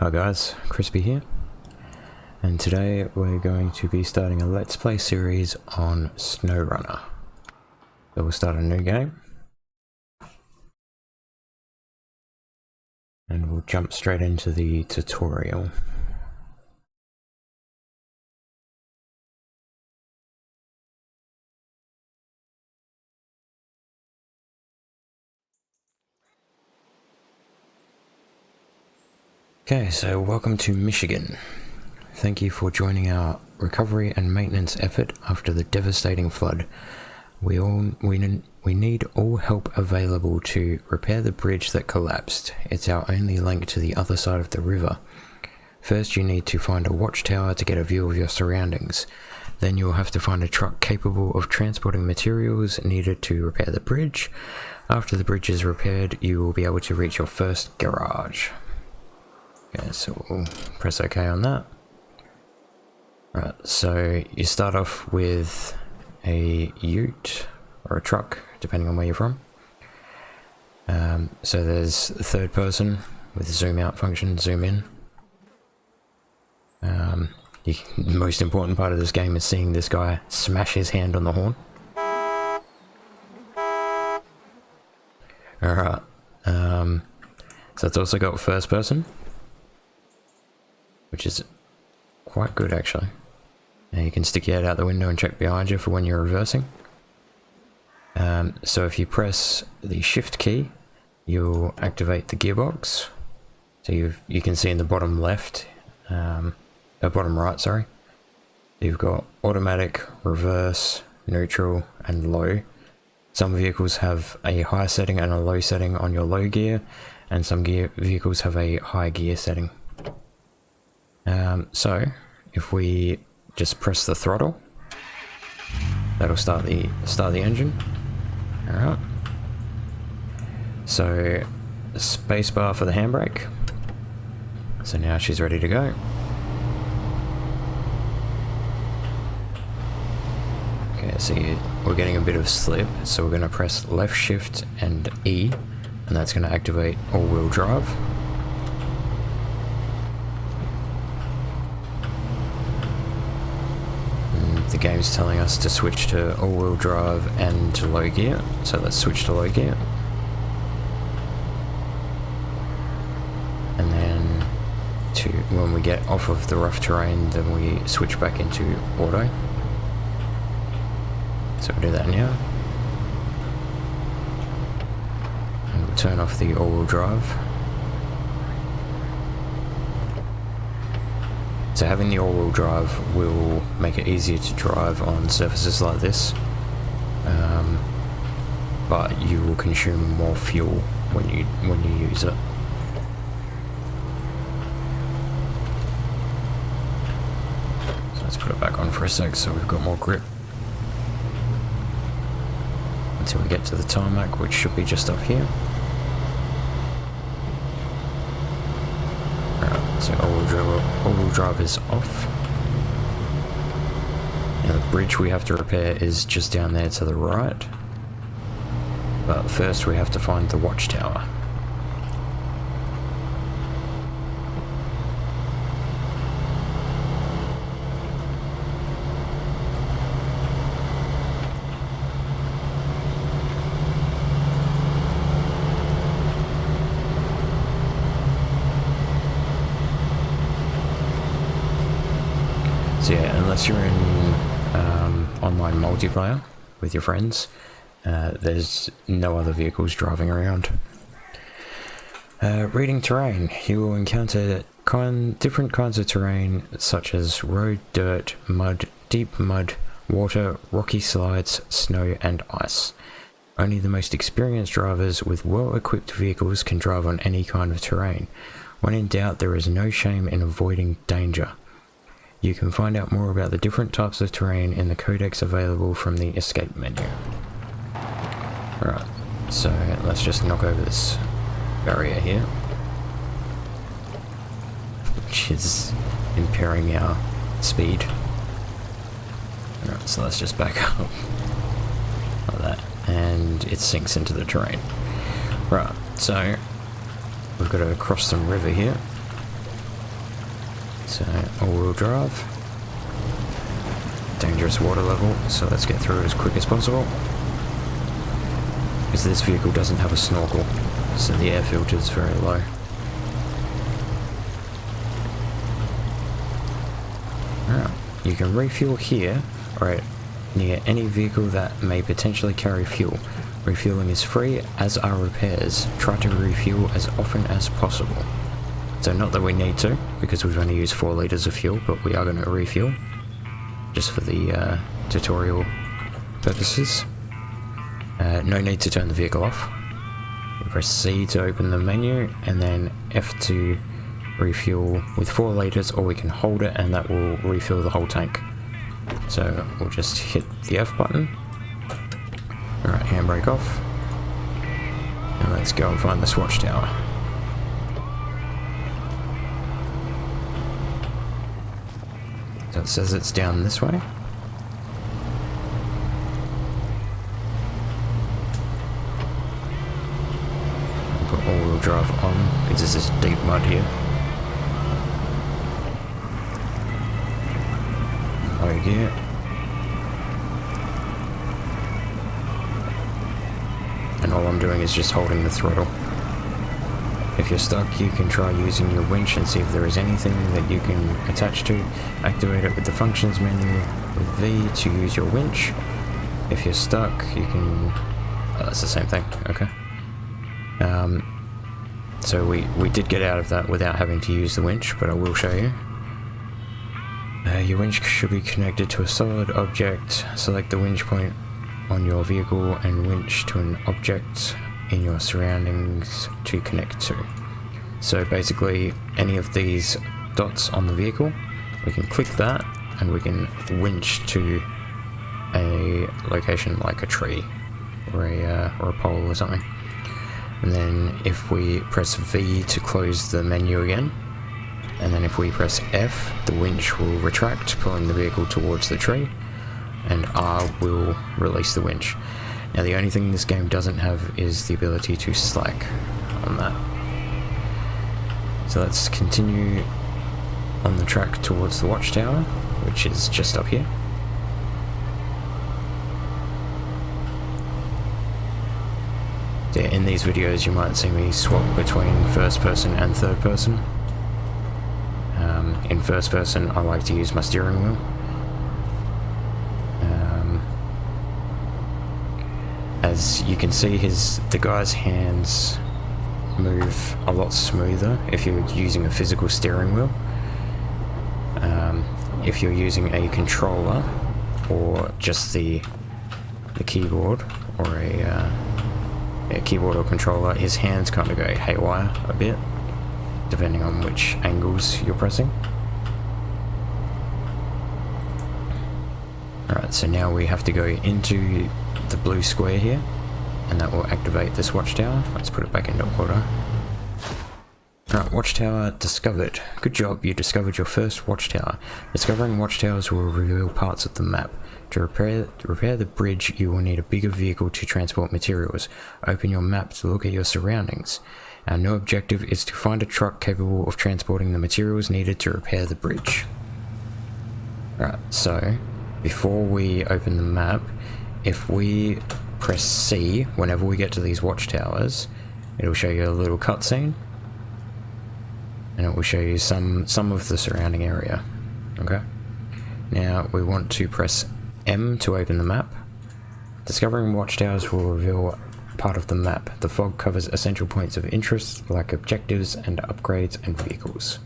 Hi guys, Crispy here, and today we're going to be starting a Let's Play series on SnowRunner. So we'll start a new game, and we'll jump straight into the tutorial. Okay, so welcome to Michigan. Thank you for joining our recovery and maintenance effort after the devastating flood. We need all help available to repair the bridge that collapsed. It's our only link to the other side of the river. First, you need to find a watchtower to get a view of your surroundings. Then you'll have to find a truck capable of transporting materials needed to repair the bridge. After the bridge is repaired, you will be able to reach your first garage. Okay, so we'll press OK on that. Right, so you start off with a ute or a truck, depending on where you're from. So there's the third person with the zoom out function, zoom in. The most important part of this game is seeing this guy smash his hand on the horn. Alright, so it's also got first person, which is quite good actually. Now you can stick your head out the window and check behind you for when you're reversing. So if you press the shift key, you'll activate the gearbox. So you can see in the bottom left, bottom right, sorry. You've got automatic, reverse, neutral, and low. Some vehicles have a high setting and a low setting on your low gear, and some vehicles have a high gear setting. So if we just press the throttle, that'll start the engine. Alright. So spacebar for the handbrake. So now she's ready to go. Okay, so we're getting a bit of slip, so we're going to press left shift and E, and that's going to activate all-wheel drive. The game's telling us to switch to all-wheel drive and to low gear, so let's switch to low gear. And then when we get off of the rough terrain, then we switch back into auto. So we'll do that now. And we'll turn off the all-wheel drive. So having the all-wheel drive will make it easier to drive on surfaces like this, but you will consume more fuel when you use it. So let's put it back on for a sec so we've got more grip until we get to the tarmac, which should be just up here. So all-wheel drive is off. Now the bridge we have to repair is just down there to the right. But first we have to find the watchtower. So yeah, unless you're in online multiplayer with your friends, there's no other vehicles driving around. Reading terrain. You will encounter different kinds of terrain such as road, dirt, mud, deep mud, water, rocky slides, snow and ice. Only the most experienced drivers with well-equipped vehicles can drive on any kind of terrain. When in doubt, there is no shame in avoiding danger. You can find out more about the different types of terrain in the codex available from the escape menu. Alright, so let's just knock over this barrier here, which is impairing our speed. Alright, so let's just back up like that, and it sinks into the terrain. Right, so we've got to cross some river here. So, all-wheel drive. Dangerous water level, so let's get through as quick as possible. Because this vehicle doesn't have a snorkel, so the air filter is very low. Alright, you can refuel here, or near any vehicle that may potentially carry fuel. Refueling is free, as are repairs. Try to refuel as often as possible. So not that we need to, because we've only used 4 litres of fuel, but we are going to refuel. Just for the tutorial purposes. No need to turn the vehicle off. You press C to open the menu, and then F to refuel with 4 litres, or we can hold it and that will refill the whole tank. So we'll just hit the F button. Alright, handbrake off. And let's go and find this watchtower. So it says it's down this way. I'll put all-wheel drive on because this is deep mud here. Low gear. And all I'm doing is just holding the throttle. If you're stuck, you can try using your winch and see if there is anything that you can attach to. Activate it with the functions menu with V to use your winch. If you're stuck, you can... Oh, that's the same thing, okay. So we did get out of that without having to use the winch, but I will show you. Your winch should be connected to a solid object. Select the winch point on your vehicle and winch to an object in your surroundings to connect to. So basically any of these dots on the vehicle, we can click that and we can winch to a location like a tree or a pole or something. And then if we press V to close the menu again, and then if we press F, the winch will retract, pulling the vehicle towards the tree, and R will release the winch. Now the only thing this game doesn't have is the ability to slack on that. So let's continue on the track towards the watchtower, which is just up here. So yeah, in these videos you might see me swap between first person and third person. In first person I like to use my steering wheel. As you can see, the guy's hands move a lot smoother if you're using a physical steering wheel. If you're using a controller or just the keyboard or a keyboard or controller, his hands kind of go haywire a bit depending on which angles you're pressing. Alright, so now we have to go into the blue square here, and that will activate this watchtower. Let's put it back into order. Alright, watchtower discovered. Good job, you discovered your first watchtower. Discovering watchtowers will reveal parts of the map. To repair the bridge, you will need a bigger vehicle to transport materials. Open your map to look at your surroundings. Our new objective is to find a truck capable of transporting the materials needed to repair the bridge. Alright, so before we open the map, if we press C whenever we get to these watchtowers, it'll show you a little cutscene, and it will show you some of the surrounding area. Okay. Now we want to press M to open the map. Discovering watchtowers will reveal part of the map. The fog covers essential points of interest like objectives and upgrades and vehicles.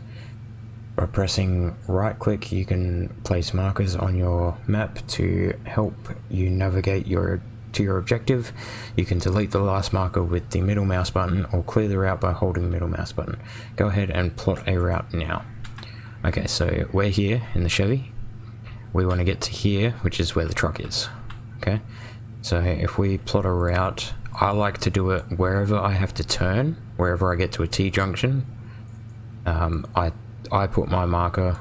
By pressing right click, you can place markers on your map to help you navigate to your objective. You can delete the last marker with the middle mouse button or clear the route by holding the middle mouse button. Go ahead and plot a route now. Okay, so we're here in the Chevy. We want to get to here, which is where the truck is. Okay, so if we plot a route, I like to do it wherever I have to turn, wherever I get to a T-junction. I put my marker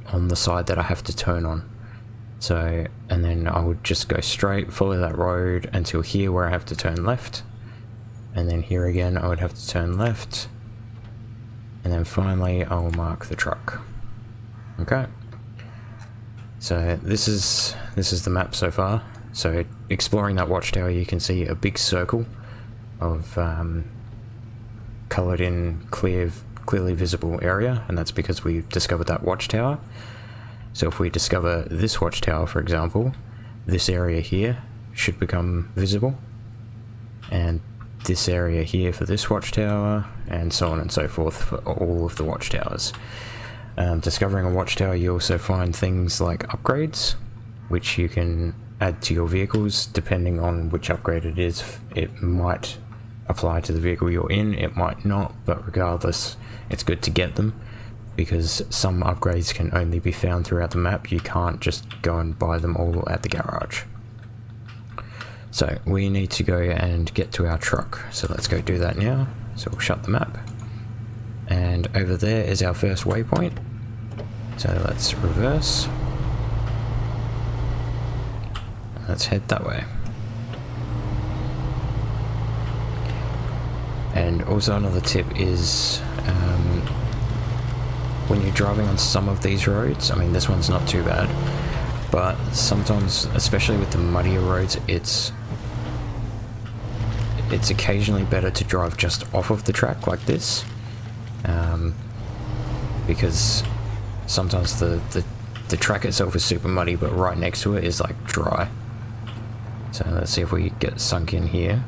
on the side that I have to turn on. So, and then I would just go straight, follow that road until here where I have to turn left. And then here again I would have to turn left. And then finally I will mark the truck. Okay. So this is the map so far. So exploring that watchtower, you can see a big circle of coloured in clearly visible area, and that's because we discovered that watchtower. So if we discover this watchtower, for example, this area here should become visible, and this area here for this watchtower, and so on and so forth for all of the watchtowers. Discovering a watchtower, you also find things like upgrades, which you can add to your vehicles depending on which upgrade it is. It might apply to the vehicle you're in, it might not, but regardless, it's good to get them, because some upgrades can only be found throughout the map. You can't just go and buy them all at the garage. So we need to go and get to our truck, so let's go do that now. So we'll shut the map, and over there is our first waypoint, so let's reverse, let's head that way. And also another tip is when you're driving on some of these roads, I mean this one's not too bad, but sometimes, especially with the muddier roads, it's occasionally better to drive just off of the track like this, because sometimes the track itself is super muddy, but right next to it is like dry. So let's see if we get sunk in here.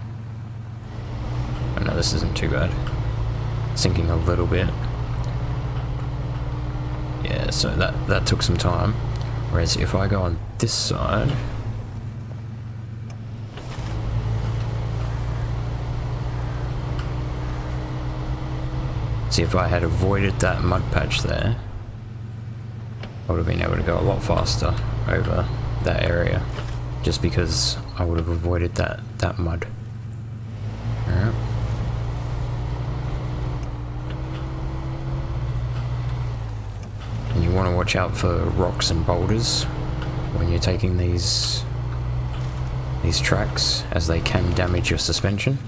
Oh no, this isn't too bad. Sinking a little bit. Yeah, so that took some time. Whereas if I go on this side, see, if I had avoided that mud patch there, I would have been able to go a lot faster over that area, just because I would have avoided that mud. Alright. And you want to watch out for rocks and boulders when you're taking these tracks, as they can damage your suspension.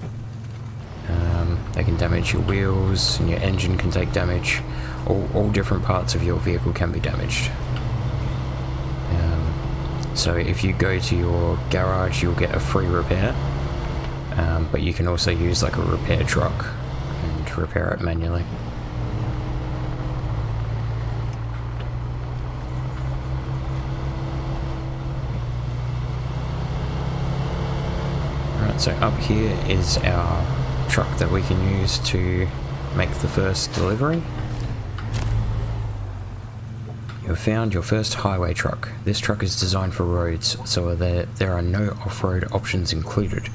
They can damage your wheels, and your engine can take damage. All different parts of your vehicle can be damaged. So if you go to your garage, you'll get a free repair, but you can also use like a repair truck and repair it manually. Alright, so up here is our truck that we can use to make the first delivery. You have found your first highway truck. This truck is designed for roads, so there are no off-road options included.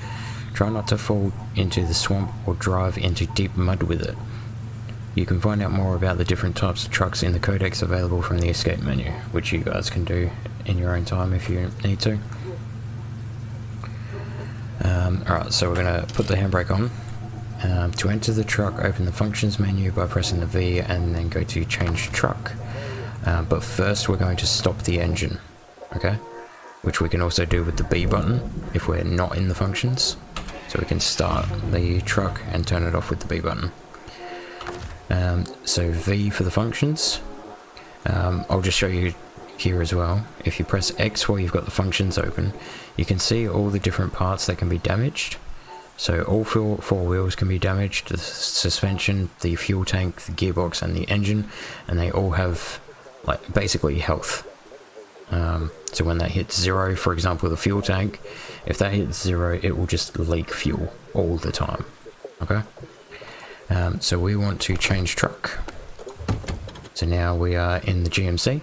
Try not to fall into the swamp or drive into deep mud with it. You can find out more about the different types of trucks in the codex available from the escape menu, which you guys can do in your own time if you need to. Alright, so we're going to put the handbrake on. To enter the truck, open the functions menu by pressing the V and then go to change truck. But first we're going to stop the engine, okay? Which we can also do with the B button if we're not in the functions. So we can start the truck and turn it off with the B button. So V for the functions. I'll just show you here as well. If you press X while you've got the functions open, you can see all the different parts that can be damaged. So all four wheels can be damaged, the suspension, the fuel tank, the gearbox and the engine, and they all have like basically health. So when that hits 0, for example the fuel tank, if that hits 0 it will just leak fuel all the time. Okay, so we want to change truck. So now we are in the GMC.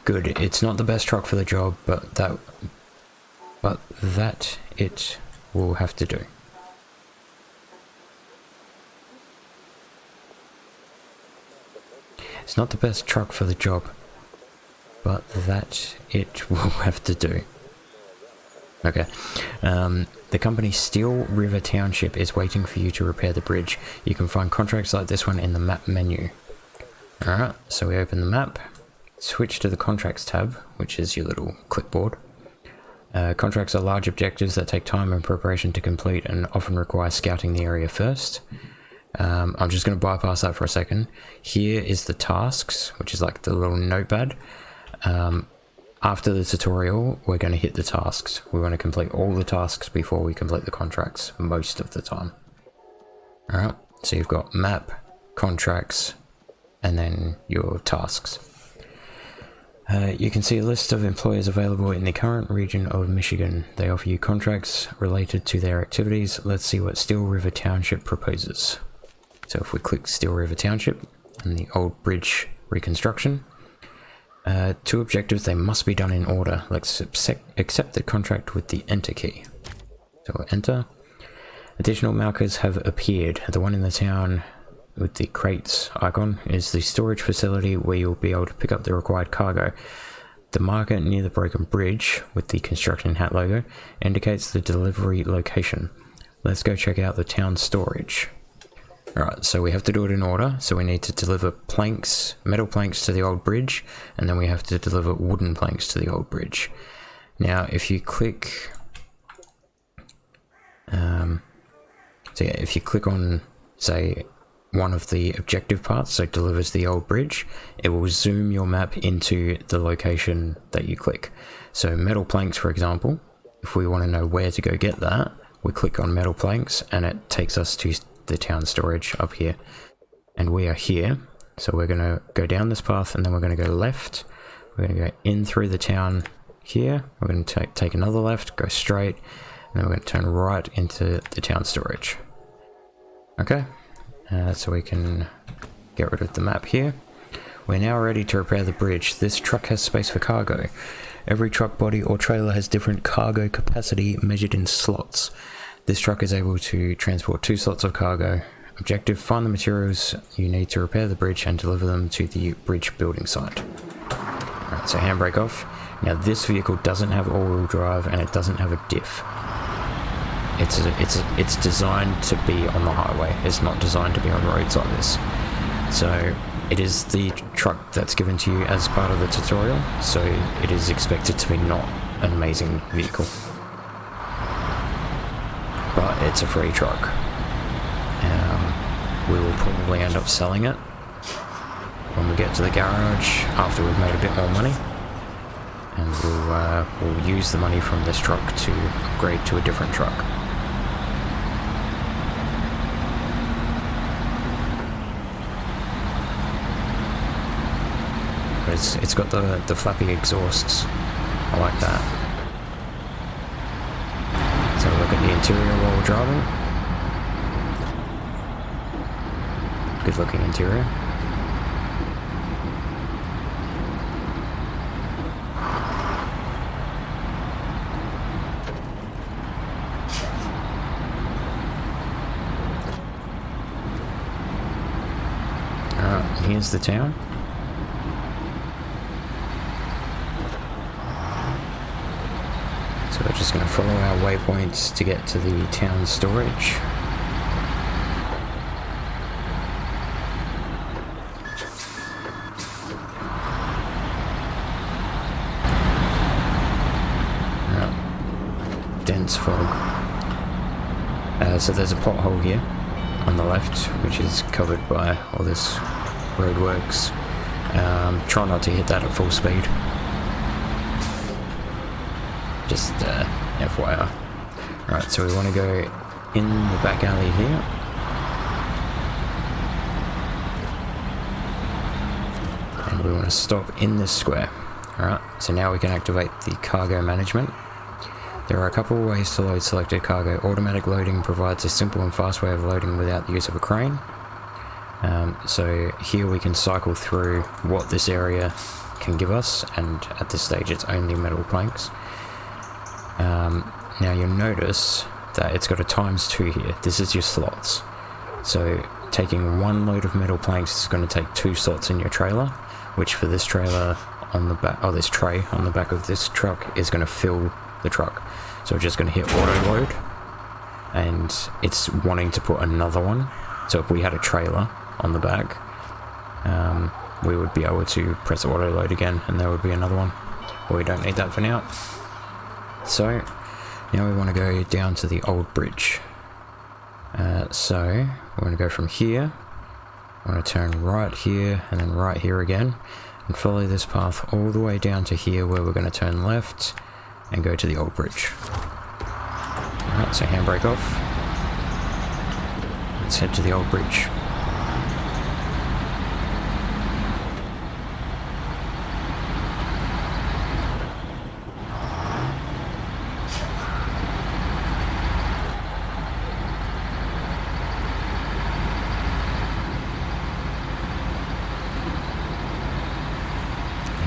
Good, it's not the best truck for the job, but that it will have to do. It's not the best truck for the job, but that it will have to do. Okay. The company Steel River Township is waiting for you to repair the bridge. You can find contracts like this one in the map menu. Alright, so we open the map, switch to the contracts tab, which is your little clipboard. Contracts are large objectives that take time and preparation to complete and often require scouting the area first. I'm just going to bypass that for a second. Here is the tasks, which is like the little notepad. After the tutorial, we're going to hit the tasks. We want to complete all the tasks before we complete the contracts, most of the time. Alright, so you've got map, contracts, and then your tasks. You can see a list of employers available in the current region of Michigan. They offer you contracts related to their activities. Let's see what Steel River Township proposes. So if we click Steel River Township and the old bridge reconstruction, 2 objectives, they must be done in order. Let's accept the contract with the enter key. So we'll enter. Additional markers have appeared. The one in the town with the crates icon is the storage facility where you'll be able to pick up the required cargo. The marker near the broken bridge with the construction hat logo indicates the delivery location. Let's go check out the town storage. Alright, so we have to do it in order. So we need to deliver planks, metal planks to the old bridge, and then we have to deliver wooden planks to the old bridge. Now, if you click... if you click on, say, one of the objective parts, so delivers the old bridge, it will zoom your map into the location that you click. So metal planks, for example, if we want to know where to go get that, we click on metal planks and it takes us to the town storage up here, and we are here. So we're going to go down this path and then we're going to go left. We're going to go in through the town here. We're going to take another left, go straight, and then we're going to turn right into the town storage. Okay, so we can get rid of the map here. We're now ready to repair the bridge. This truck has space for cargo. Every truck body or trailer has different cargo capacity measured in slots. This truck is able to transport 2 slots of cargo. Objective, find the materials you need to repair the bridge and deliver them to the bridge building site. Alright, so handbrake off. Now this vehicle doesn't have all-wheel drive and it doesn't have a diff. It's designed to be on the highway. It's not designed to be on roads like this. So it is the truck that's given to you as part of the tutorial, so it is expected to be not an amazing vehicle. But it's a free truck. We will probably end up selling it when we get to the garage after we've made a bit more money, and we'll use the money from this truck to upgrade to a different truck. But it's got the flappy exhausts. I like that. So look at the interior while we're driving. Good looking interior. Here's the town. So we're just going to follow our waypoints to get to the town storage. Dense fog. So there's a pothole here on the left, which is covered by all this roadworks. Try not to hit that at full speed. Just FYI. Right, so we want to go in the back alley here. And we want to stop in this square. Alright, so now we can activate the cargo management. There are a couple of ways to load selected cargo. Automatic loading provides a simple and fast way of loading without the use of a crane. So here we can cycle through what this area can give us, and at this stage it's only metal planks. Now you'll notice that it's got a ×2 here. This is your slots. So taking one load of metal planks is going to take 2 slots in your trailer, which for this trailer on the back, or this tray on the back of this truck, is going to fill the truck. So we're just going to hit auto load, and it's wanting to put another one. So if we had a trailer on the back, we would be able to press auto load again and there would be another one, but we don't need that for now. So now we want to go down to the old bridge. So we're going to go from here. I'm going to turn right here and then right here again and follow this path all the way down to here where we're going to turn left and go to the old bridge. Alright, so handbrake off. Let's head to the old bridge.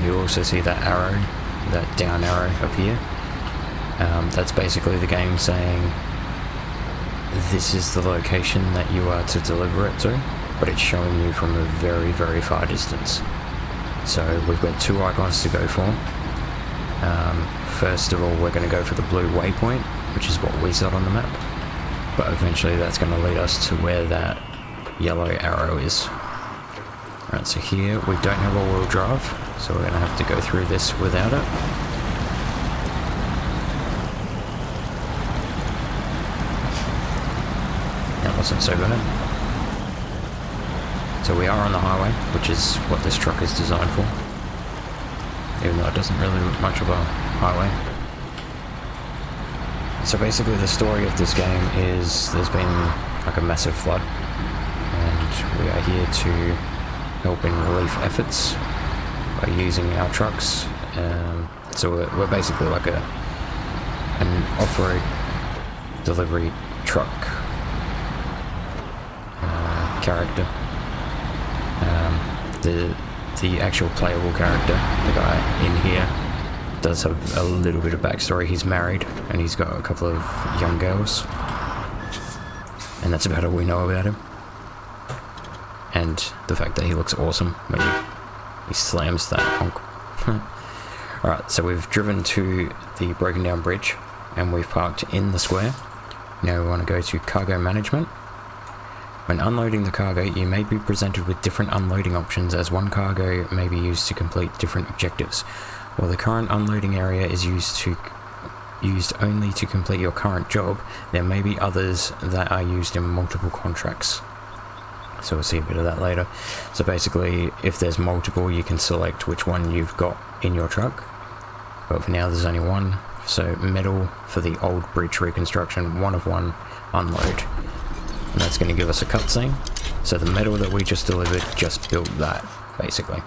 You also see that arrow, that down arrow up here. That's basically the game saying this is the location that you are to deliver it to, but it's showing you from a very, very far distance. So we've got two icons to go for. First of all, we're going to go for the blue waypoint, which is what we set on the map, but eventually that's going to lead us to where that yellow arrow is. Alright, so here we don't have all-wheel drive, so we're going to have to go through this without it. That wasn't so bad. So we are on the highway, which is what this truck is designed for, even though it doesn't really look much of a highway. So basically the story of this game is there's been like a massive flood, and we are here to help in relief efforts by using our trucks. So we're basically like an off-road delivery truck character. The actual playable character, the guy in here, does have a little bit of backstory. He's married and he's got a couple of young girls, and that's about all we know about him. And the fact that he looks awesome when he slams that honk. Alright, so we've driven to the broken down bridge and we've parked in the square. Now we want to go to cargo management. When unloading the cargo, you may be presented with different unloading options, as one cargo may be used to complete different objectives. While the current unloading area is used only to complete your current job, there may be others that are used in multiple contracts. So we'll see a bit of that later. So basically, if there's multiple, you can select which one you've got in your truck. But for now, there's only one. So metal for the old bridge reconstruction, 1 of 1, unload. And that's going to give us a cutscene. So the metal that we just delivered just built that, basically.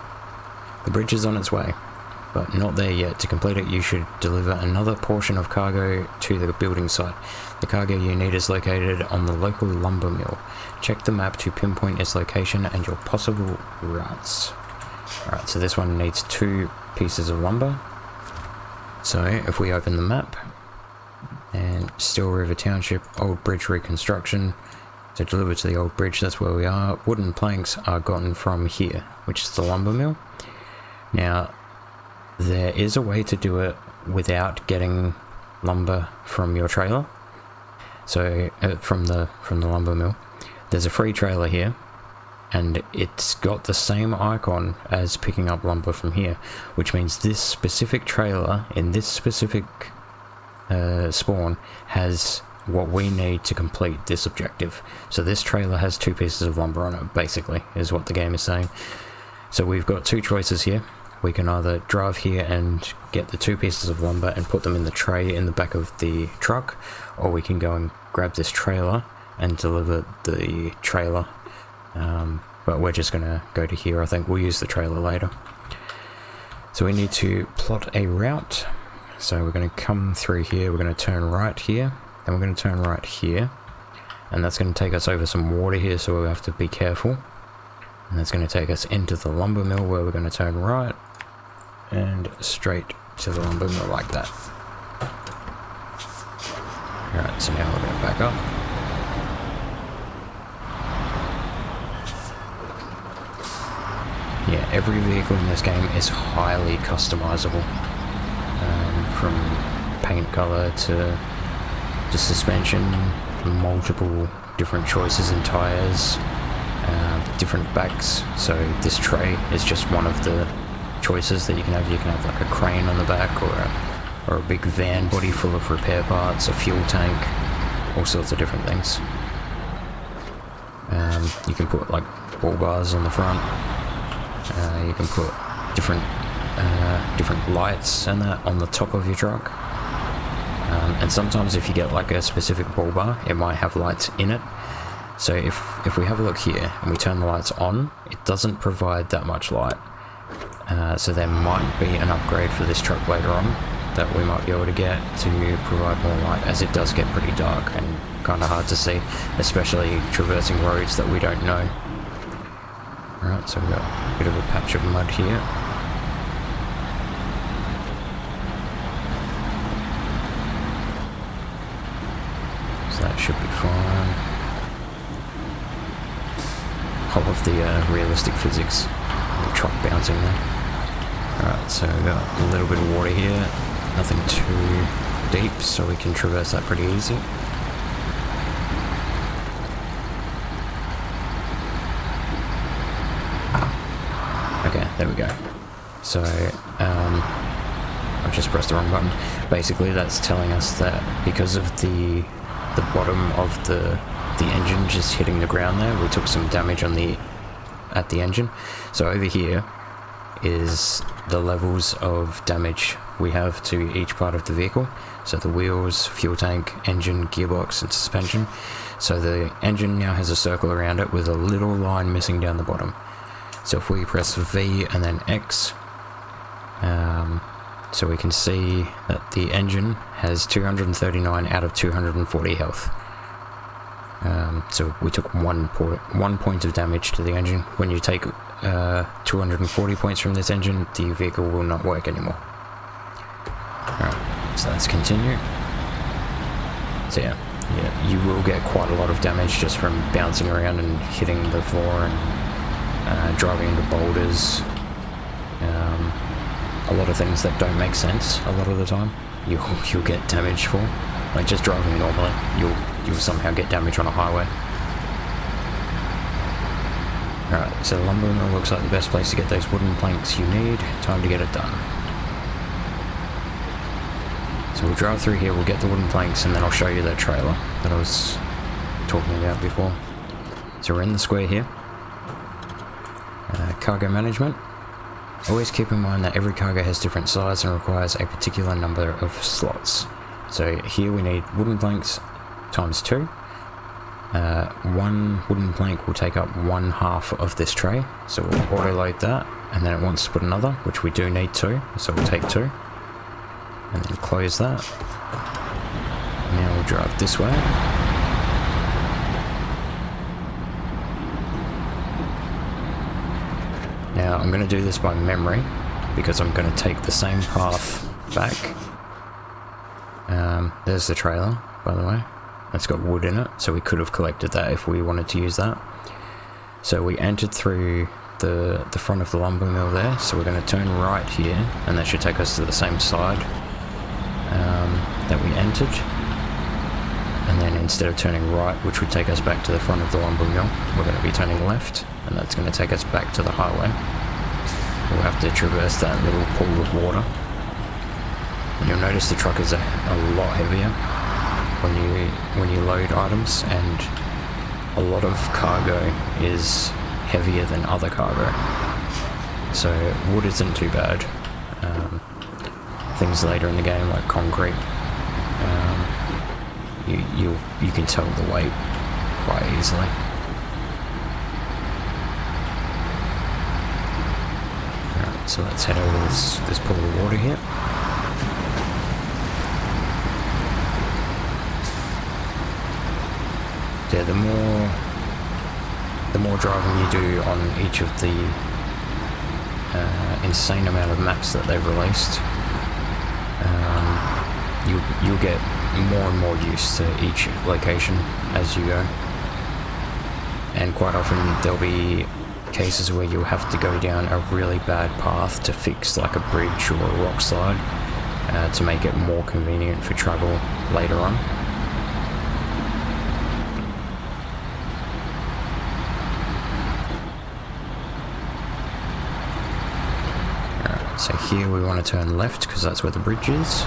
The bridge is on its way, but not there yet. To complete it, you should deliver another portion of cargo to the building site. The cargo you need is located on the local lumber mill. Check the map to pinpoint its location and your possible routes. Alright, so this one needs 2 pieces of lumber. So if we open the map, and Steel River Township, old bridge reconstruction, to deliver to the old bridge, that's where we are. Wooden planks are gotten from here, which is the lumber mill. Now, there is a way to do it without getting lumber from your trailer. So from the lumber mill, there's a free trailer here, and it's got the same icon as picking up lumber from here, which means this specific trailer in this specific spawn has what we need to complete this objective. So this trailer has 2 pieces of lumber on it, basically, is what the game is saying. So we've got 2 choices here. We can either drive here and get the 2 pieces of lumber and put them in the tray in the back of the truck, or we can go and grab this trailer and deliver the trailer. But we're just going to go to here. I think we'll use the trailer later. So we need to plot a route. So we're going to come through here, we're going to turn right here, then we're going to turn right here, and that's going to take us over some water here, so we'll have to be careful. And that's going to take us into the lumber mill, where we're going to turn right and straight to the lumber mill like that. Alright, so now we're going to back up. Yeah, every vehicle in this game is highly customizable, from paint color to suspension, multiple different choices in tires, different backs. So this tray is just one of the choices that you can have. You can have like a crane on the back, or a big van body full of repair parts, a fuel tank, all sorts of different things. You can put like bull bars on the front. You can put different lights and that on the top of your truck. And sometimes if you get like a specific bull bar, it might have lights in it. So if we have a look here and we turn the lights on, it doesn't provide that much light. So there might be an upgrade for this truck later on that we might be able to get to provide more light, as it does get pretty dark and kind of hard to see, especially traversing roads that we don't know. Alright, so we've got a bit of a patch of mud here. So that should be fine. I love the realistic physics, the truck bouncing there. Alright, so we've got a little bit of water here, nothing too deep, so we can traverse that pretty easy. Okay, there we go. So, I've just pressed the wrong button. Basically, that's telling us that because of the bottom of the engine just hitting the ground there, we took some damage on at the engine. So over here is the levels of damage we have to each part of the vehicle. So the wheels, fuel tank, engine, gearbox, and suspension. So the engine now has a circle around it with a little line missing down the bottom. So if we press V and then X, so we can see that the engine has 239 out of 240 health. So we took one point of damage to the engine. When you take 240 points from this engine, the vehicle will not work anymore. Alright, so let's continue. So yeah, you will get quite a lot of damage just from bouncing around and hitting the floor and driving into boulders. A lot of things that don't make sense a lot of the time, you'll get damage for. Like just driving normally, you'll somehow get damage on a highway. Alright, so the lumber mill looks like the best place to get those wooden planks you need. Time to get it done. So we'll drive through here, we'll get the wooden planks, and then I'll show you that trailer that I was talking about before. So we're in the square here. Cargo management. Always keep in mind that every cargo has different size and requires a particular number of slots. So here we need wooden planks times 2. One wooden plank will take up 1/2 of this tray, so we'll auto load that, and then it wants to put another, which we do need 2, so we'll take 2, and then close that. Now we'll drive this way. Now I'm going to do this by memory, because I'm going to take the same path back. There's the trailer, by the way. It's got wood in it, so we could have collected that if we wanted to use that. So we entered through the front of the lumber mill there, so we're going to turn right here, and that should take us to the same side that we entered. And then instead of turning right, which would take us back to the front of the lumber mill, we're going to be turning left, and that's going to take us back to the highway. We'll have to traverse that little pool of water. And you'll notice the truck is a lot heavier when you load items, and a lot of cargo is heavier than other cargo. So wood isn't too bad. Things later in the game like concrete, you can tell the weight quite easily. Alright, so let's head over this pool of water here. Yeah, the more driving you do on each of the insane amount of maps that they've released, you'll get more and more used to each location as you go. And quite often there'll be cases where you'll have to go down a really bad path to fix like a bridge or a rock slide to make it more convenient for travel later on. So here we want to turn left because that's where the bridge is.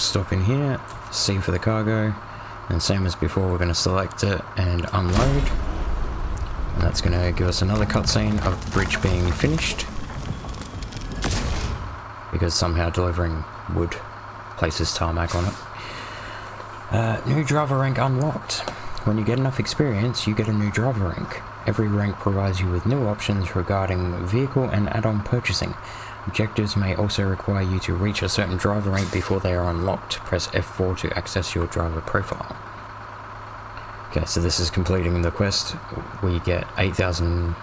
stop in here, C for the cargo, and same as before, we're going to select it and unload. And that's going to give us another cutscene of the bridge being finished, because somehow delivering wood places tarmac on it. New driver rank unlocked. When you get enough experience, you get a new driver rank. Every rank provides you with new options regarding vehicle and add-on purchasing. Objectives may also require you to reach a certain driver rank before they are unlocked. Press F4 to access your driver profile. Okay, so this is completing the quest. We get $8,000.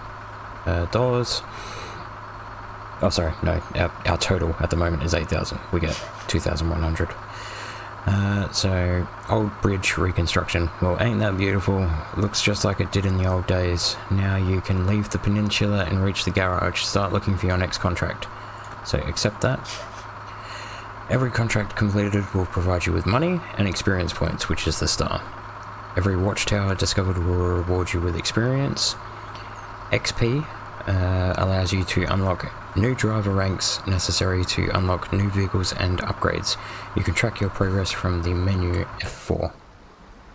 Oh, sorry, no, our total at the moment is 8,000. We get 2,100. So, old bridge reconstruction. Well, ain't that beautiful? Looks just like it did in the old days. Now you can leave the peninsula and reach the garage. Start looking for your next contract. So, accept that. Every contract completed will provide you with money and experience points, which is the star. Every watchtower discovered will reward you with experience. XP allows you to unlock new driver ranks necessary to unlock new vehicles and upgrades. You can track your progress from the menu F4.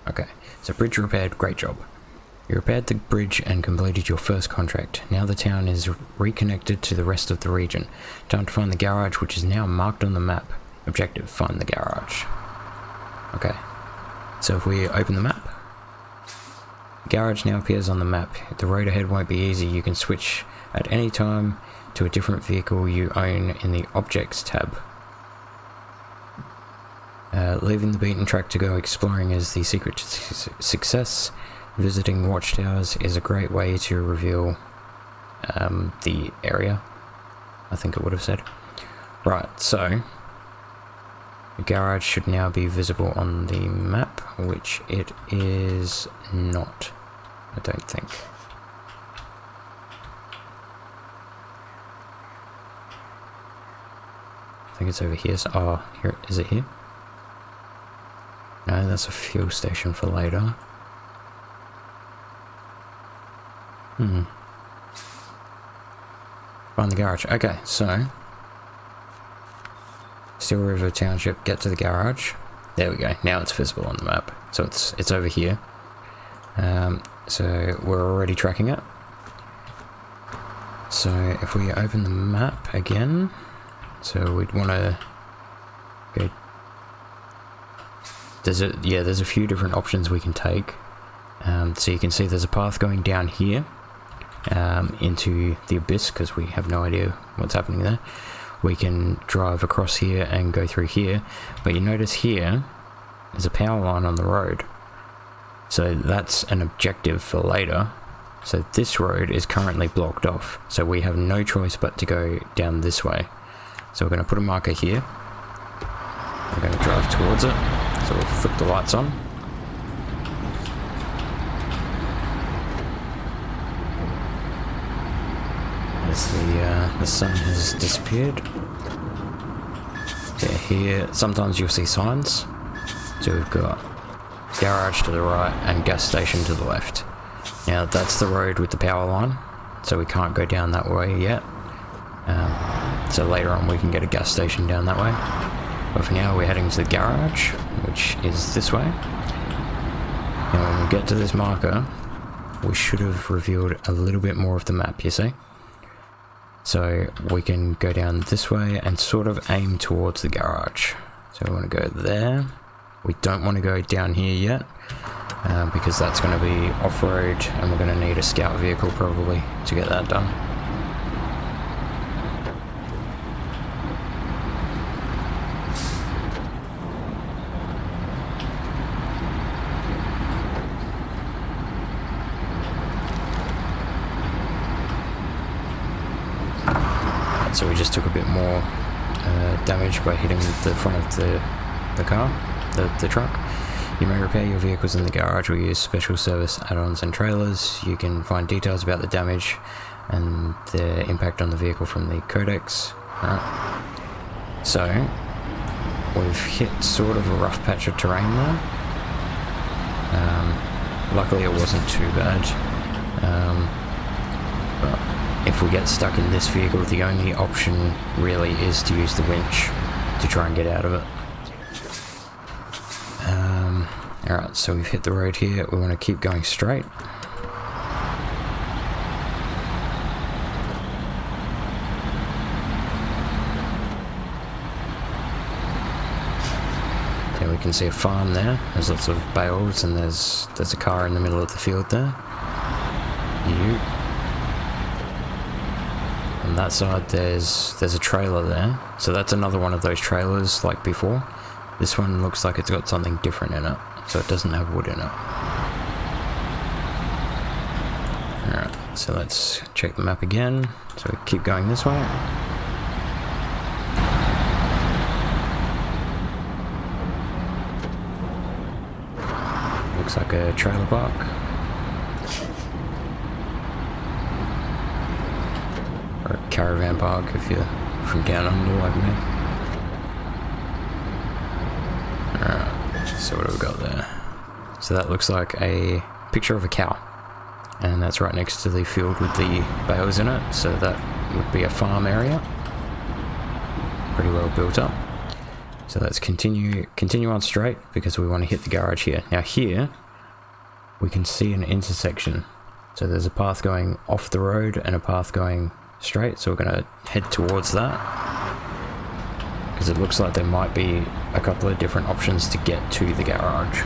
Okay, so bridge repaired, great job. You repaired the bridge and completed your first contract. Now the town is reconnected to the rest of the region. Time to find the garage, which is now marked on the map. Objective, find the garage. Okay, so if we open the map, the garage now appears on the map. The road ahead won't be easy. You can switch at any time to a different vehicle you own in the Objects tab. Leaving the beaten track to go exploring is the secret to success. Visiting watchtowers is a great way to reveal the area, I think it would have said. Right, so the garage should now be visible on the map, which it is not, I don't think. I think it's over here. So, oh, here, is it here? No, that's a fuel station for later. Find the garage. Okay, so Steel River Township, get to the garage. There we go. Now it's visible on the map. So it's over here. So we're already tracking it. So if we open the map again, so we'd want to go. There's a few different options we can take. So you can see there's a path going down here into the abyss, because we have no idea what's happening there. We can drive across here and go through here, but you notice here there's a power line on the road. So that's an objective for later. So this road is currently blocked off, so we have no choice but to go down this way. So we're going to put a marker here. We're going to drive towards it. So we'll flip the lights on. As the sun has disappeared. Yeah, here sometimes you'll see signs. So we've got garage to the right and gas station to the left. Now that's the road with the power line, so we can't go down that way yet. So later on we can get a gas station down that way. But for now we're heading to the garage, which is this way. And when we get to this marker, we should have revealed a little bit more of the map, you see? So we can go down this way and sort of aim towards the garage. So we want to go there. We don't want to go down here yet, because that's going to be off-road and we're going to need a scout vehicle probably to get that done. So we just took a bit more damage by hitting the front of the car, the truck. You may repair your vehicles in the garage or use special service add-ons and trailers. You can find details about the damage and the impact on the vehicle from the codex. Right. So we've hit sort of a rough patch of terrain there. Luckily it wasn't too bad. But if we get stuck in this vehicle, the only option really is to use the winch to try and get out of it. Alright, so we've hit the road here. We want to keep going straight. There we can see a farm there. There's lots of bales and there's a car in the middle of the field there. On that side there's a trailer there. So that's another one of those trailers like before. This one looks like it's got something different in it. So it doesn't have wood in it. Alright, so let's check the map again. So we keep going this way. Looks like a trailer park. Or a caravan park if you're from down under like me. Alright. So what have we got there? So that looks like a picture of a cow, and that's right next to the field with the bales in it, so that would be a farm area. Pretty well built up. So let's continue on straight because we want to hit the garage here. Now here we can see an intersection. So there's a path going off the road and a path going straight, so we're going to head towards that. Because it looks like there might be a couple of different options to get to the garage.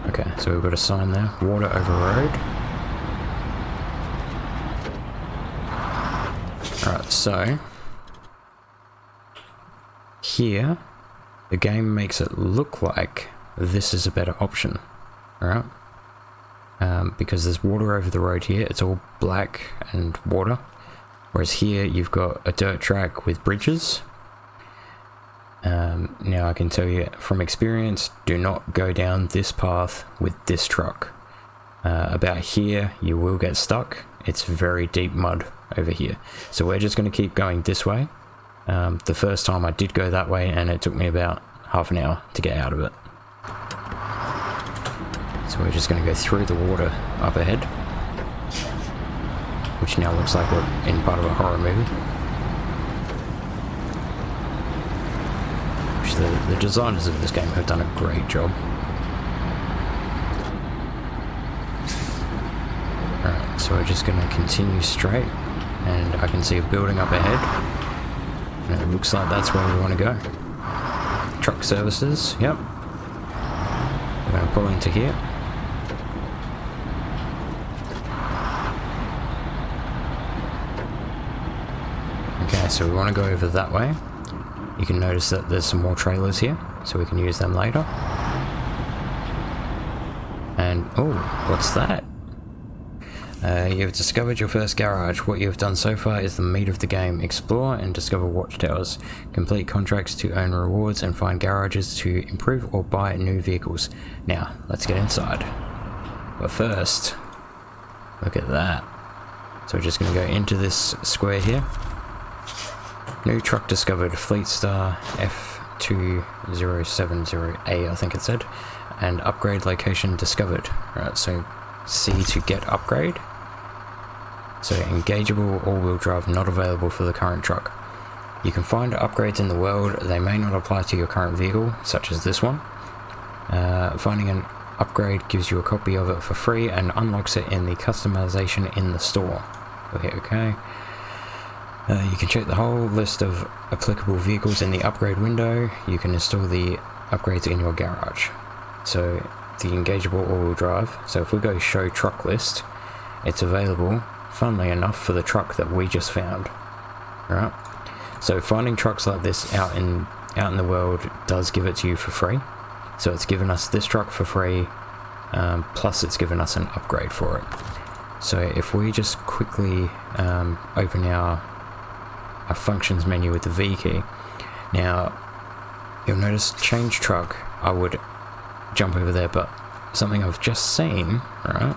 Okay, so we've got a sign there, water over road. Alright, so here the game makes it look like this is a better option, alright? Because there's water over the road here, it's all black and water. Whereas here you've got a dirt track with bridges. Now I can tell you from experience, do not go down this path with this truck. About here you will get stuck. It's very deep mud over here. So we're just going to keep going this way. The first time I did go that way and it took me about half an hour to get out of it. So we're just going to go through the water up ahead, which now looks like we're in part of a horror movie. Which the designers of this game have done a great job. Alright, so we're just going to continue straight, and I can see a building up ahead, and it looks like that's where we want to go. Truck services, yep. We're going to pull into here. Okay, so we want to go over that way. You can notice that there's some more trailers here, so we can use them later. And, oh, what's that? You've discovered your first garage. What you have done so far is the meat of the game. Explore and discover watchtowers. Complete contracts to earn rewards and find garages to improve or buy new vehicles. Now, let's get inside. But first, look at that. So we're just going to go into this square here. New truck discovered, Fleetstar F2070A, I think it said. And upgrade location discovered. Right, so C to get upgrade. So engageable all-wheel drive not available for the current truck. You can find upgrades in the world. They may not apply to your current vehicle, such as this one. Finding an upgrade gives you a copy of it for free and unlocks it in the customization in the store. We'll hit OK. You can check the whole list of applicable vehicles in the upgrade window. You can install the upgrades in your garage. So the engageable all-wheel drive. So if we go show truck list, it's available, funnily enough, for the truck that we just found. Right? So finding trucks like this out in the world does give it to you for free. So it's given us this truck for free, plus it's given us an upgrade for it. So if we just quickly open our functions menu with the V key. Now you'll notice change truck, I would jump over there, but something I've just seen, right,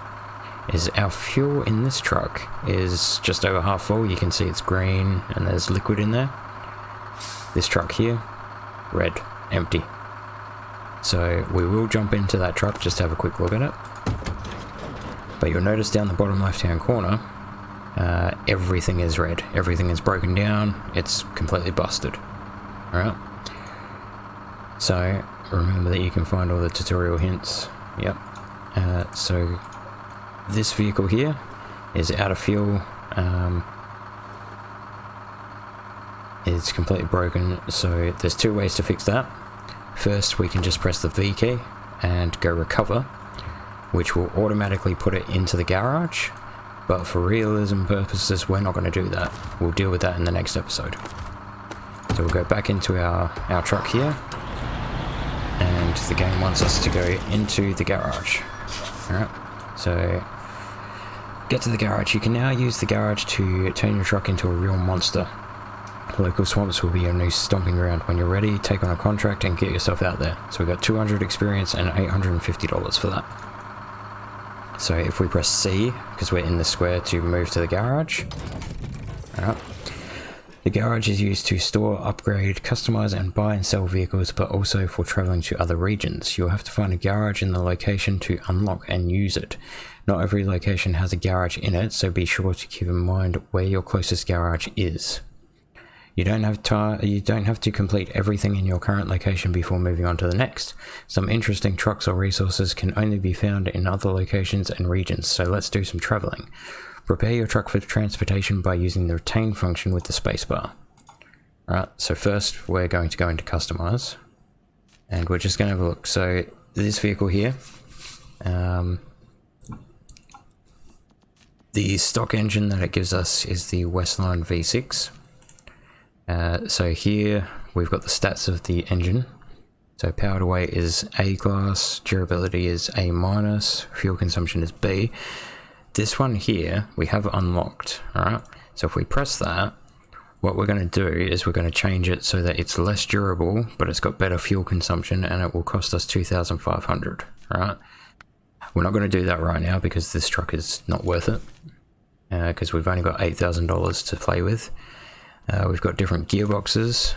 is our fuel in this truck is just over half full. You can see it's green and there's liquid in there. This truck here, red, empty. So we will jump into that truck just to have a quick look at it. But you'll notice down the bottom left hand corner, everything is red. Everything is broken down. It's completely busted. Alright. So remember that you can find all the tutorial hints. Yep. So this vehicle here is out of fuel. It's completely broken, so there's two ways to fix that. First, we can just press the V key and go recover, which will automatically put it into the garage, but for realism purposes we're not going to do that. We'll deal with that in the next episode. So we'll go back into our truck here, and the game wants us to go into the garage. Alright, so get to the garage. You can now use the garage to turn your truck into a real monster. Local swamps will be your new stomping ground. When you're ready, take on a contract and get yourself out there. So we got 200 experience and $850 for that. So if we press C, because we're in the square, to move to the garage. Alright. The garage is used to store, upgrade, customize and buy and sell vehicles, but also for traveling to other regions. You'll have to find a garage in the location to unlock and use it. Not every location has a garage in it, so be sure to keep in mind where your closest garage is. You don't have to complete everything in your current location before moving on to the next. Some interesting trucks or resources can only be found in other locations and regions, so let's do some traveling. Prepare your truck for transportation by using the retain function with the spacebar. Alright, so first we're going to go into customize, and we're just going to have a look. So this vehicle here, the stock engine that it gives us is the Westline V6. So here we've got the stats of the engine. So power to weight is A class, durability is A minus, fuel consumption is B. This one here we have unlocked. Alright, so if we press that, what we're going to do is we're going to change it so that it's less durable, but it's got better fuel consumption, and it will cost us 2,500. Alright, we're not going to do that right now because this truck is not worth it, because we've only got $8,000 to play with. We've got different gearboxes,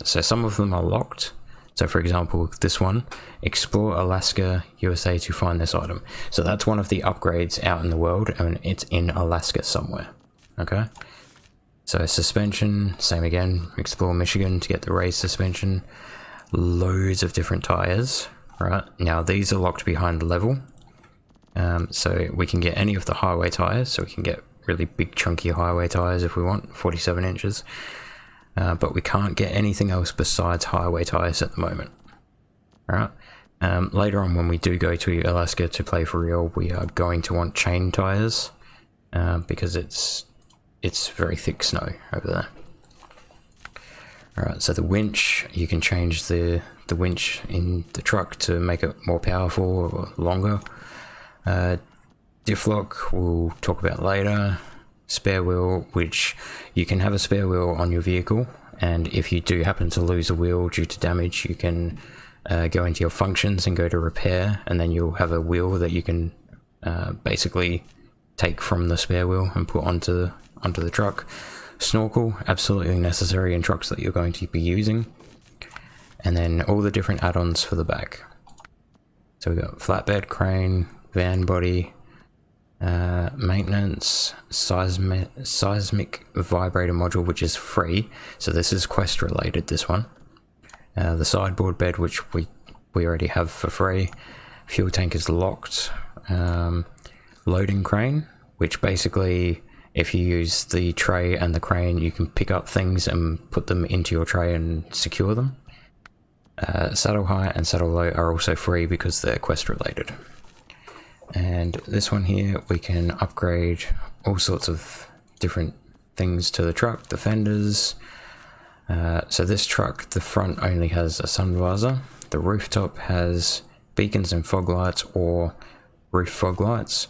so some of them are locked. So for example, this one, explore Alaska, USA to find this item. So that's one of the upgrades out in the world, and it's in Alaska somewhere. Okay. So suspension, same again, explore Michigan to get the race suspension. Loads of different tires, right? Now these are locked behind level. So we can get any of the highway tires, so we can get really big chunky highway tires if we want, 47 inches. But we can't get anything else besides highway tires at the moment. Alright. Later on, when we do go to Alaska to play for real, we are going to want chain tires, because it's very thick snow over there. Alright, so the winch, you can change the winch in the truck to make it more powerful or longer. Diff lock we'll talk about later. Spare wheel, which you can have a spare wheel on your vehicle, and if you do happen to lose a wheel due to damage, you can go into your functions and go to repair, and then you'll have a wheel that you can basically take from the spare wheel and put onto the truck. Snorkel, absolutely necessary in trucks that you're going to be using. And then all the different add-ons for the back. So we've got flatbed, crane, van body, maintenance, seismic vibrator module, which is free, so this is quest related, this one. The sideboard bed, which we already have for free. Fuel tank is locked. Loading crane, which basically if you use the tray and the crane, you can pick up things and put them into your tray and secure them. Saddle high and saddle low are also free because they're quest related. And this one here, we can upgrade all sorts of different things to the truck. The fenders. So this truck, the front only has a sun visor. The rooftop has beacons and fog lights or roof fog lights.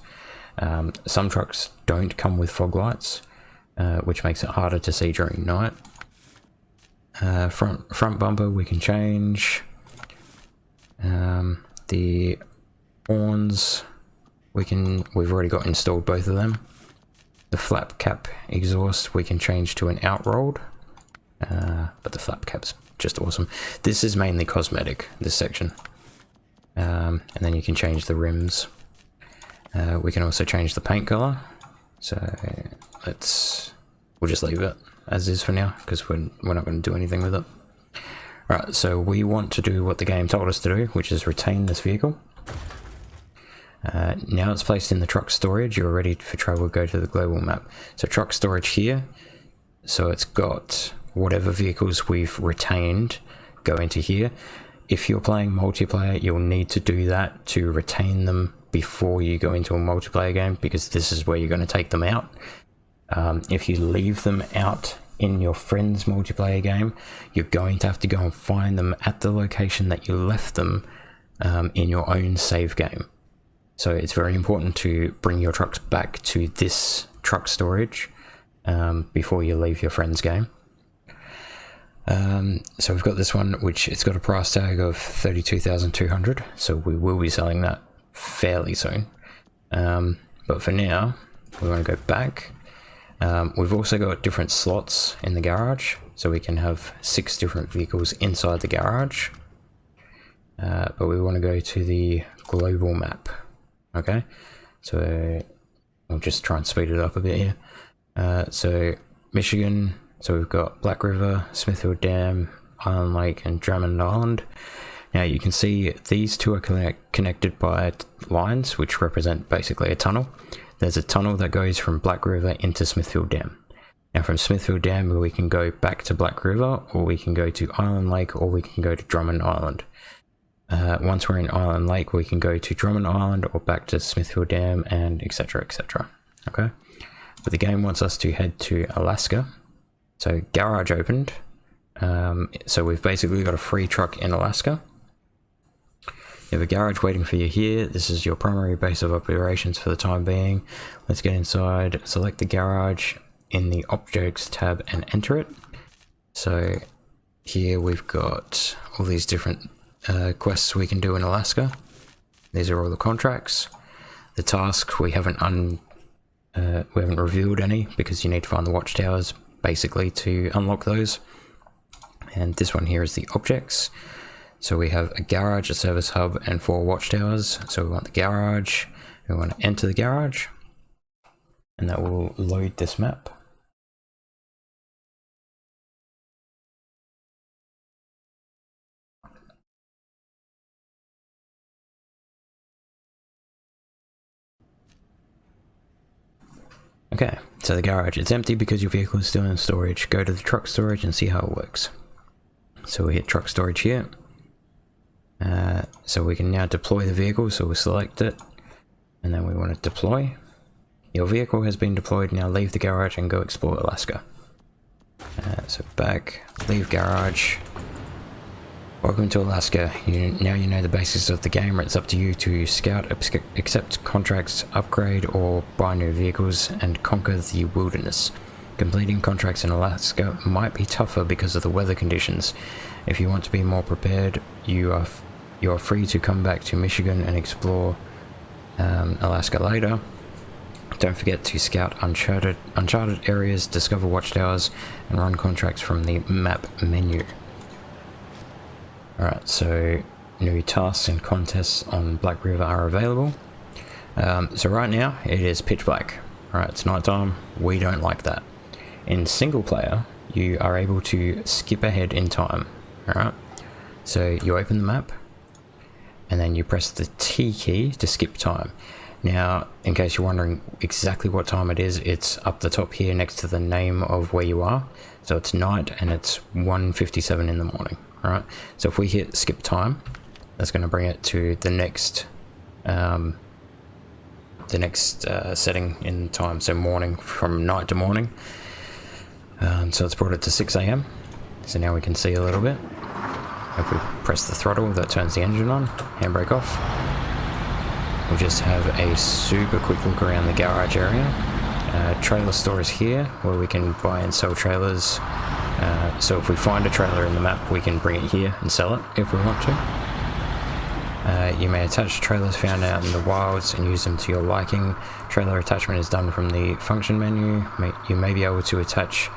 Some trucks don't come with fog lights, which makes it harder to see during night. Front bumper we can change. The horns we've already got installed both of them. The flap cap exhaust we can change to an outrolled, but the flap cap's just awesome. This is mainly cosmetic, this section, and then you can change the rims. We can also change the paint color. So we'll just leave it as is for now, because we're not going to do anything with it. Right, so we want to do what the game told us to do, which is retain this vehicle. Now it's placed in the truck storage, you're ready for travel, go to the global map. So truck storage here, so it's got whatever vehicles we've retained go into here. If you're playing multiplayer, you'll need to do that to retain them before you go into a multiplayer game, because this is where you're going to take them out. If you leave them out in your friend's multiplayer game, you're going to have to go and find them at the location that you left them in your own save game. So it's very important to bring your trucks back to this truck storage before you leave your friend's game. So we've got this one, which it's got a price tag of 32,200, so we will be selling that fairly soon. But for now, we want to go back. We've also got different slots in the garage, so we can have 6 different vehicles inside the garage. But we want to go to the global map. Okay, so I'll just try and speed it up a bit here. So Michigan, so we've got Black River, Smithfield Dam, Island Lake, and Drummond Island. Now you can see these two are connected by lines, which represent basically a tunnel. There's a tunnel that goes from Black River into Smithfield Dam. Now from Smithfield Dam, we can go back to Black River, or we can go to Island Lake, or we can go to Drummond Island. Once we're in Island Lake, we can go to Drummond Island or back to Smithfield Dam, and etc, etc. Okay, but the game wants us to head to Alaska. So garage opened. So we've basically got a free truck in Alaska. You have a garage waiting for you here. This is your primary base of operations for the time being. Let's get inside, select the garage in the objects tab and enter it. So here we've got all these different quests we can do in Alaska. These are all the contracts. The tasks, we haven't revealed any, because you need to find the watchtowers basically to unlock those. And this one here is the objects. So we have a garage, a service hub, and 4 watchtowers. So we want the garage, we want to enter the garage, and that will load this map. Okay, so the garage, it's empty because your vehicle is still in storage. Go to the truck storage and see how it works. So we hit truck storage here. So we can now deploy the vehicle, so we'll select it, and then we want to deploy. Your vehicle has been deployed, now leave the garage and go explore Alaska. So back, leave garage. Welcome to Alaska. Now you know the basics of the game. It's up to you to scout, accept contracts, upgrade or buy new vehicles, and conquer the wilderness. Completing contracts in Alaska might be tougher because of the weather conditions. If you want to be more prepared, you are free to come back to Michigan and explore Alaska later. Don't forget to scout uncharted areas, discover watchtowers, and run contracts from the map menu. Alright, so new tasks and contests on Black River are available. So right now it is pitch black. Alright, it's nighttime. We don't like that. In single player, you are able to skip ahead in time. Alright, so you open the map and then you press the T key to skip time. Now, in case you're wondering exactly what time it is, it's up the top here next to the name of where you are. So it's night and it's 1:57 in the morning. Alright, so if we hit skip time, that's going to bring it to the next setting in time, so morning, from night to morning. So it's brought it to 6 AM, so now we can see a little bit. If we press the throttle, that turns the engine on, handbrake off. We'll just have a super quick look around the garage area. Trailer store is here, where we can buy and sell trailers. So if we find a trailer in the map, we can bring it here and sell it if we want to. You may attach trailers found out in the wilds and use them to your liking. Trailer attachment is done from the function menu. You may be able to attach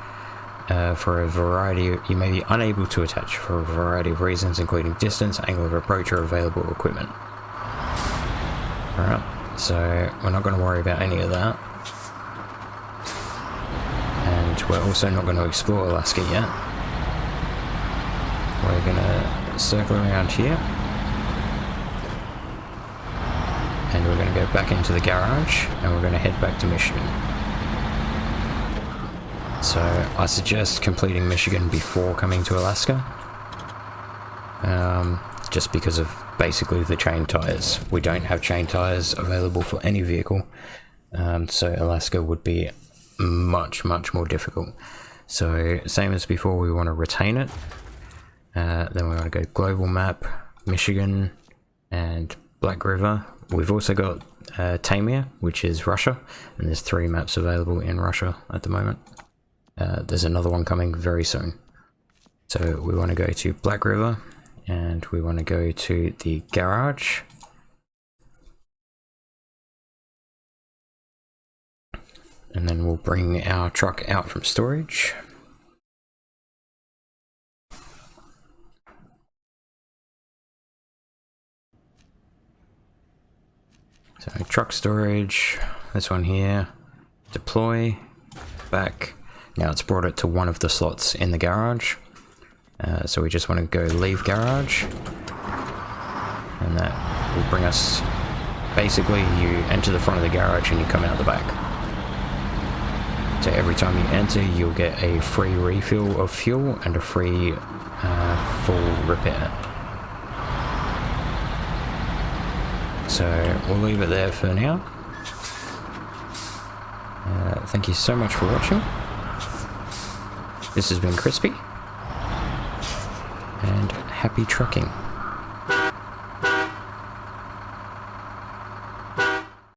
for a variety. You may be unable to attach for a variety of reasons, including distance, angle of approach, or available equipment. Alright, So we're not going to worry about any of that. And we're also not going to explore Alaska yet. We're going to circle around here. And we're going to go back into the garage, and we're going to head back to Michigan. So I suggest completing Michigan before coming to Alaska. Just because of basically the chain tires. We don't have chain tires available for any vehicle. So Alaska would be much more difficult. So same as before, we want to retain it. Then we want to go global map, Michigan, and Black River. We've also got Taimyr, which is Russia, and there's 3 maps available in Russia at the moment. There's another one coming very soon. So we want to go to Black River, and we want to go to the garage. And then we'll bring our truck out from storage. So truck storage, this one here, deploy, back. Now it's brought it to one of the slots in the garage. So we just want to go leave garage. And that will bring us, basically you enter the front of the garage and you come out the back. So every time you enter, you'll get a free refill of fuel and a free full repair. So we'll leave it there for now. Thank you so much for watching. This has been Crispy, and happy trucking.